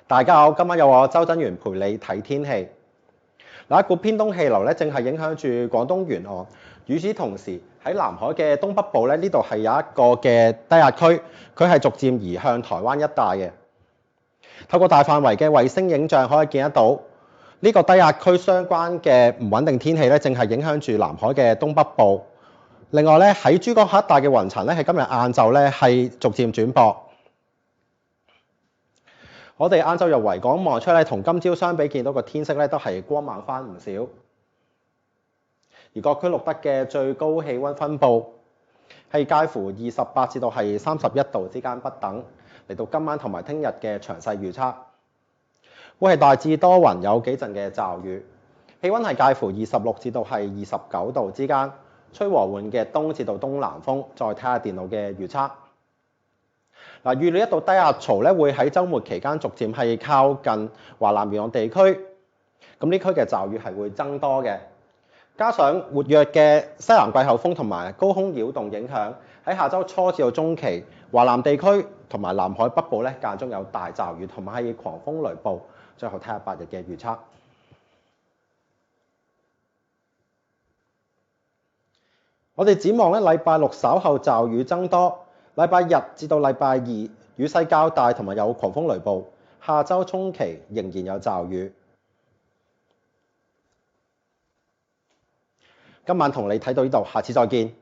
大家好，今晚有我周真源陪你睇天氣。嗱，一股偏東氣流咧，正係影響住廣東沿岸。與此同時，喺南海嘅東北部咧，呢度係有一個嘅低壓區，佢係逐漸移向台灣一帶嘅。透過大範圍嘅衛星影像可以見得到，呢個低壓區相關嘅唔穩定天氣咧，正係影響住南海嘅東北部。另外咧，喺珠江口一帶嘅雲層咧，喺今日晏晝咧係逐漸轉薄。我哋晏晝由維港望出咧，同今朝相比，見到個天色咧都係光猛翻唔少。而各區錄得嘅最高氣温分佈係介乎28至到係31度之間不等。嚟到今晚同埋聽日嘅詳細預測，會係大致多雲，有幾陣嘅驟雨。氣温係介乎26至到係29度之間，吹和緩嘅東至到東南風。再睇下電腦嘅預測。嗱，預料一道低壓槽咧會喺週末期間逐漸係靠近華南沿岸地區，咁呢區嘅驟雨係會增多嘅。加上活躍嘅西南季候風同埋高空擾動影響，喺下週初至到中期，華南地區同埋南海北部咧間中有大驟雨同埋係狂風雷暴。最後睇下8日嘅預測。我哋展望咧，禮拜六稍後驟雨增多。禮拜日至到禮拜二雨勢較大，同埋有狂風雷暴。下週中期仍然有驟雨。今晚同你睇到呢度，下次再見。